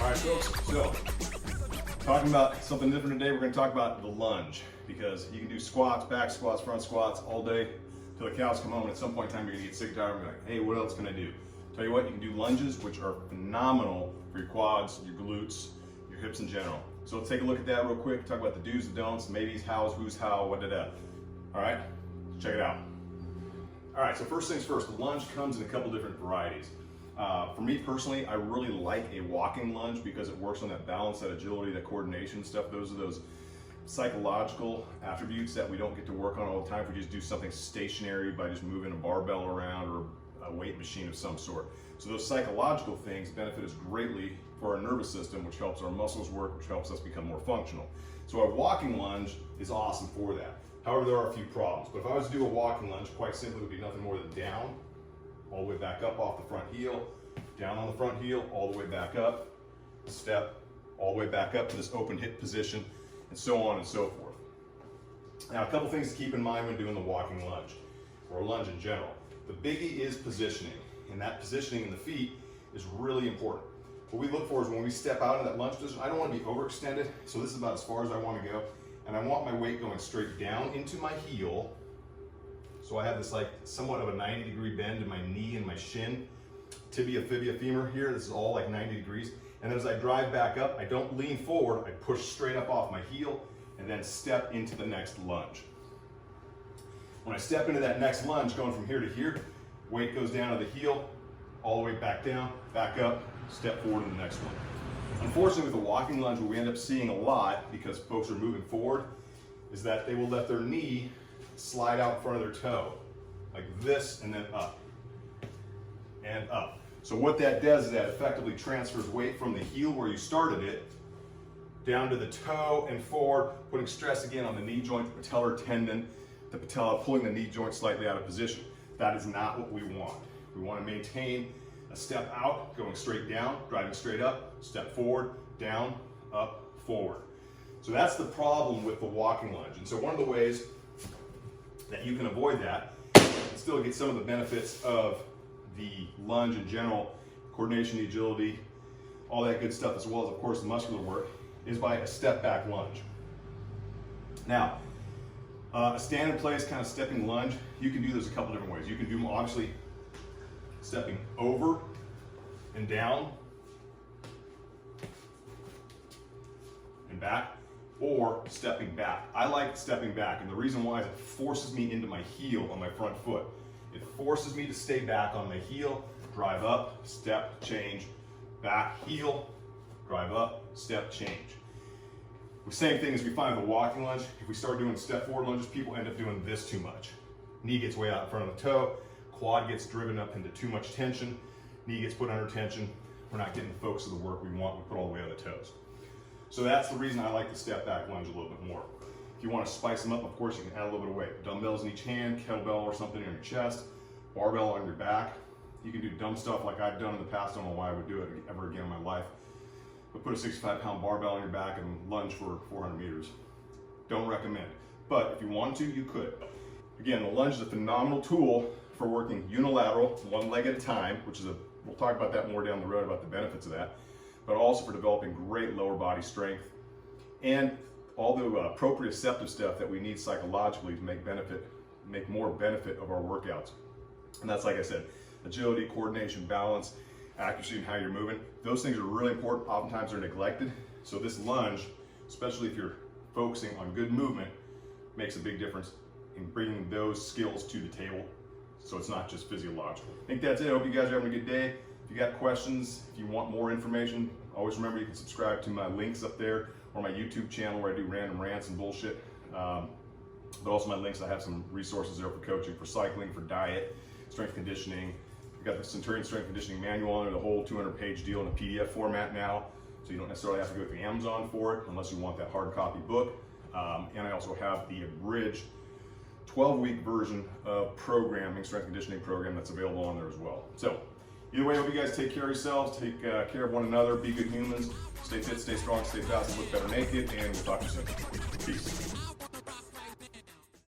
All right, folks, so talking about something different today, we're going to talk about the lunge, because you can do squats, back squats, front squats all day till the cows come home, and at some point in time you're going to get sick and tired and be like, hey, what else can I do? Tell you what, you can do lunges, which are phenomenal for your quads, your glutes, your hips in general. So let's take a look at that real quick, talk about the do's, the don'ts, maybes, hows, who's, how, what, da-da. All right, check it out. All right, so first things first, the lunge comes in a couple different varieties. For me personally, I really like a walking lunge because it works on that balance, that agility, that coordination stuff. Those are those psychological attributes that we don't get to work on all the time if we just do something stationary by just moving a barbell around or a weight machine of some sort. So those psychological things benefit us greatly for our nervous system, which helps our muscles work, which helps us become more functional. So a walking lunge is awesome for that. However, there are a few problems. But if I was to do a walking lunge, quite simply, it would be nothing more than down, all the way back up off the front heel, down on the front heel, all the way back up, step, all the way back up to this open hip position, and so on and so forth. Now, a couple things to keep in mind when doing the walking lunge, or a lunge in general. The biggie is positioning, and that positioning in the feet is really important. What we look for is when we step out of that lunge position, I don't want to be overextended, so this is about as far as I want to go, and I want my weight going straight down into my heel, so I have this like somewhat of a 90-degree bend in my knee and my shin, tibia, fibia, femur here. This is all like 90 degrees. And then as I drive back up, I don't lean forward, I push straight up off my heel and then step into the next lunge. When I step into that next lunge, going from here to here, weight goes down to the heel, all the way back down, back up, step forward to the next one. Unfortunately, with the walking lunge, what we end up seeing a lot, because folks are moving forward, is that they will let their knee slide out in front of their toe, like this, and then up, and up. So what that does is that effectively transfers weight from the heel where you started it, down to the toe and forward, putting stress again on the knee joint, the patellar tendon, the patella, pulling the knee joint slightly out of position. That is not what we want. We want to maintain a step out, going straight down, driving straight up, step forward, down, up, forward. So that's the problem with the walking lunge. And so one of the ways that you can avoid that and still get some of the benefits of the lunge in general, coordination, the agility, all that good stuff, as well as, of course, the muscular work, is by a step back lunge. Now, a stand in place kind of stepping lunge, you can do this a couple different ways. You can do, obviously, stepping over and down and back, or stepping back. I like stepping back, and the reason why is it forces me into my heel on my front foot. It forces me to stay back on my heel, drive up, step, change, back, heel, drive up, step, change. The same thing as we find with the walking lunge. If we start doing step forward lunges, people end up doing this too much. Knee gets way out in front of the toe, quad gets driven up into too much tension, knee gets put under tension, we're not getting the focus of the work we want, we put all the way on the toes. So that's the reason I like the step back lunge a little bit more. If you want to spice them up, of course, you can add a little bit of weight. Dumbbells in each hand, kettlebell or something on your chest, barbell on your back. You can do dumb stuff like I've done in the past. I don't know why I would do it ever again in my life. But put a 65-pound barbell on your back and lunge for 400 meters. Don't recommend. But if you want to, you could. Again, the lunge is a phenomenal tool for working unilateral, one leg at a time, which is we'll talk about that more down the road about the benefits of that, but also for developing great lower body strength and all the proprioceptive stuff that we need psychologically to make more benefit of our workouts. And that's, like I said, agility, coordination, balance, accuracy in how you're moving. Those things are really important. Oftentimes they're neglected. So this lunge, especially if you're focusing on good movement, makes a big difference in bringing those skills to the table. So it's not just physiological. I think that's it. I hope you guys are having a good day. If you got questions, if you want more information, always remember you can subscribe to my links up there, or my YouTube channel where I do random rants and bullshit. But also my links, I have some resources there for coaching, for cycling, for diet, strength conditioning. We've got the Centurion Strength Conditioning Manual on it, the whole 200-page deal in a PDF format now. So you don't necessarily have to go through Amazon for it unless you want that hard copy book. And I also have the abridged 12-week version of programming, strength conditioning program that's available on there as well. So either way, I hope you guys take care of yourselves, take care of one another, be good humans, stay fit, stay strong, stay fast, and look better naked, and we'll talk to you soon. Peace.